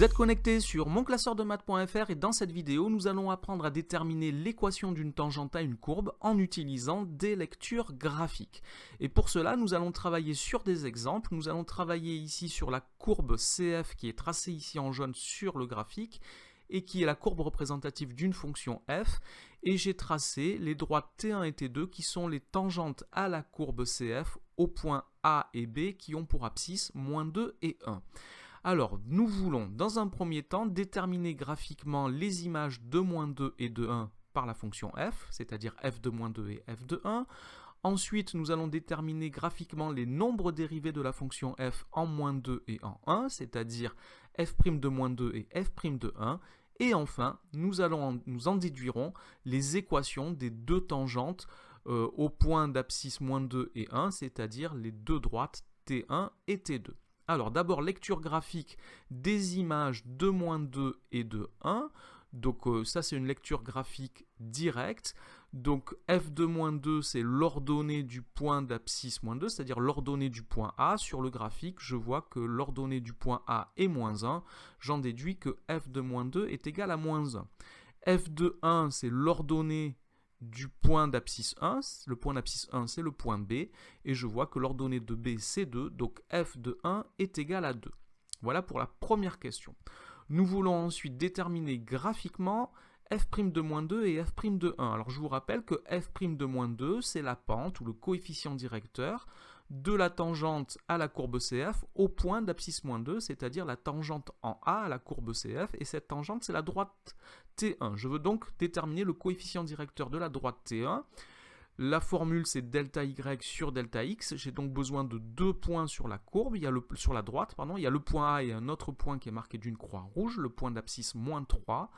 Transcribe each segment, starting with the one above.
Vous êtes connecté sur monclasseurdemaths.fr et dans cette vidéo, nous allons apprendre à déterminer l'équation d'une tangente à une courbe en utilisant des lectures graphiques. Et pour cela, nous allons travailler sur des exemples. Nous allons travailler ici sur la courbe CF qui est tracée ici en jaune sur le graphique et qui est la courbe représentative d'une fonction f. Et j'ai tracé les droites T1 et T2 qui sont les tangentes à la courbe CF aux points A et B qui ont pour abscisse -2 et 1. Alors, nous voulons, dans un premier temps, déterminer graphiquement les images de -2 et de 1 par la fonction f, c'est-à-dire f de -2 et f de 1. Ensuite, nous allons déterminer graphiquement les nombres dérivés de la fonction f en -2 et en 1, c'est-à-dire f' de -2 et f' de 1. Et enfin, nous en déduirons les équations des deux tangentes au point d'abscisse -2 et 1, c'est-à-dire les deux droites T1 et T2. Alors d'abord, lecture graphique des images de -2 et de 1. Donc ça, c'est une lecture graphique directe. Donc f de -2, c'est l'ordonnée du point d'abscisse -2, c'est-à-dire l'ordonnée du point A. Sur le graphique, je vois que l'ordonnée du point A est -1. J'en déduis que f de -2 est égal à -1. f de 1, c'est l'ordonnée du point d'abscisse 1, le point d'abscisse 1 c'est le point B, et je vois que l'ordonnée de B c'est 2, donc f de 1 est égal à 2. Voilà pour la première question. Nous voulons ensuite déterminer graphiquement f' de -2 et f' de 1. Alors je vous rappelle que f' de -2 c'est la pente ou le coefficient directeur de la tangente à la courbe CF au point d'abscisse -2, c'est-à-dire la tangente en A à la courbe CF, et cette tangente c'est la droite T1. Je veux donc déterminer le coefficient directeur de la droite T1. La formule c'est delta y sur delta x. J'ai donc besoin de deux points sur la courbe, sur la droite, il y a le point A et un autre point qui est marqué d'une croix rouge, le point d'abscisse -3.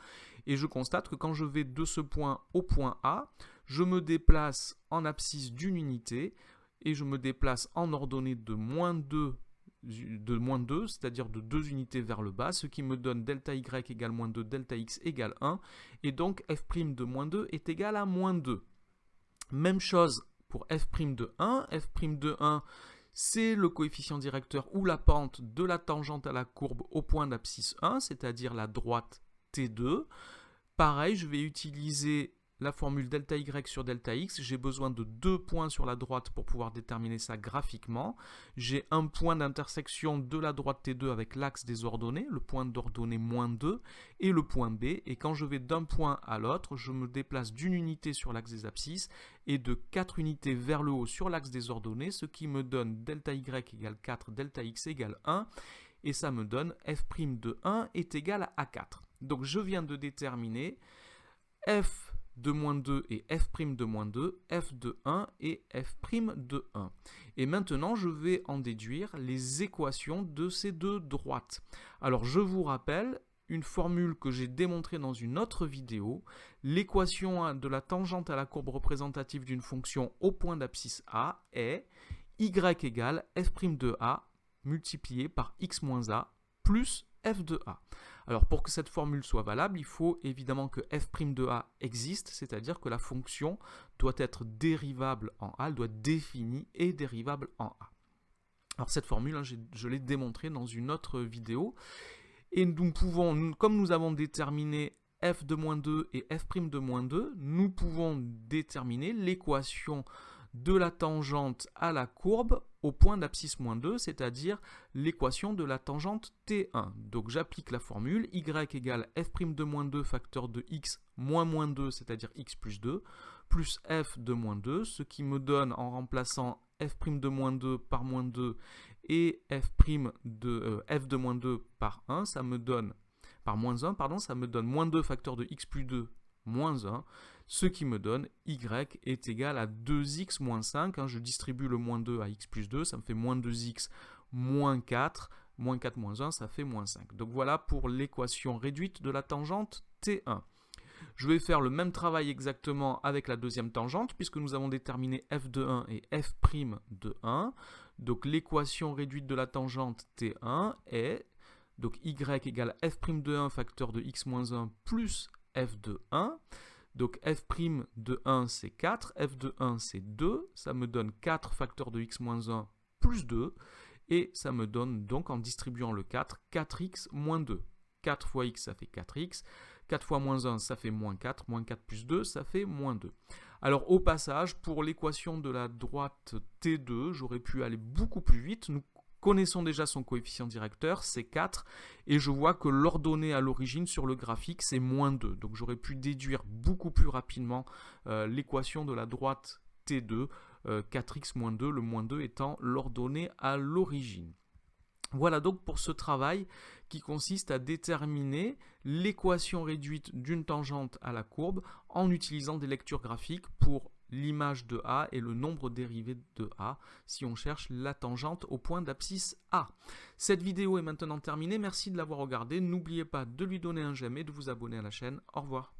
Et je constate que quand je vais de ce point au point A, je me déplace en abscisse d'une unité, et je me déplace en ordonnée de -2, c'est-à-dire de 2 unités vers le bas, ce qui me donne delta y égale -2, delta x égale 1, et donc f' de -2 est égal à -2. Même chose pour f' de 1. f' de 1, c'est le coefficient directeur ou la pente de la tangente à la courbe au point d'abscisse 1, c'est-à-dire la droite T2. Pareil, je vais utiliser la formule delta y sur delta x, j'ai besoin de deux points sur la droite pour pouvoir déterminer ça graphiquement. J'ai un point d'intersection de la droite T2 avec l'axe des ordonnées, le point d'ordonnée -2 et le point B. Et quand je vais d'un point à l'autre, je me déplace d'une unité sur l'axe des abscisses et de 4 unités vers le haut sur l'axe des ordonnées, ce qui me donne delta y égale 4, delta x égale 1. Et ça me donne f' de 1 est égal à 4. Donc je viens de déterminer f de -2 et f' de -2, f de 1 et f' de 1. Et maintenant, je vais en déduire les équations de ces deux droites. Alors, je vous rappelle une formule que j'ai démontrée dans une autre vidéo. L'équation de la tangente à la courbe représentative d'une fonction au point d'abscisse A est y égale f' de A multiplié par x moins A plus f de A. Alors pour que cette formule soit valable, il faut évidemment que f' de A existe, c'est-à-dire que la fonction doit être dérivable en A, elle doit être définie et dérivable en A. Alors cette formule, je l'ai démontrée dans une autre vidéo, et nous pouvons, comme nous avons déterminé f de -2 et f' de -2, nous pouvons déterminer l'équation de la tangente à la courbe au point d'abscisse -2, c'est-à-dire l'équation de la tangente T1. Donc j'applique la formule y égale f' de -2 facteur de x moins -2, c'est-à-dire x plus 2, plus f de -2, ce qui me donne, en remplaçant f' de -2 par -2 et f de -2 par 1, ça me donne, par -1, pardon, ça me donne -2 facteur de x plus 2 moins 1, ce qui me donne y est égal à 2x moins 5. Je distribue le -2 à x plus 2, ça me fait -2x moins 4. Moins 4 moins 1, ça fait -5. Donc voilà pour l'équation réduite de la tangente T1. Je vais faire le même travail exactement avec la deuxième tangente, puisque nous avons déterminé f de 1 et f' de 1. Donc l'équation réduite de la tangente T1 est donc y égale f' de 1 facteur de x moins 1 plus f de 1. Donc f' de 1 c'est 4, f de 1 c'est 2, ça me donne 4 facteur de x moins 1 plus 2, et ça me donne donc en distribuant le 4, 4x moins 2. 4 fois x, ça fait 4x. 4 fois moins 1, ça fait moins 4. Moins 4 plus 2, ça fait moins 2. Alors au passage, pour l'équation de la droite T2, j'aurais pu aller beaucoup plus vite. Nous connaissons déjà son coefficient directeur, c'est 4. Et je vois que l'ordonnée à l'origine sur le graphique, c'est moins 2. Donc j'aurais pu déduire beaucoup plus rapidement l'équation de la droite T2, 4x moins 2, le moins 2 étant l'ordonnée à l'origine. Voilà donc pour ce travail qui consiste à déterminer l'équation réduite d'une tangente à la courbe en utilisant des lectures graphiques pour l'image de A et le nombre dérivé de A si on cherche la tangente au point d'abscisse A. Cette vidéo est maintenant terminée, merci de l'avoir regardée, n'oubliez pas de lui donner un j'aime et de vous abonner à la chaîne, au revoir.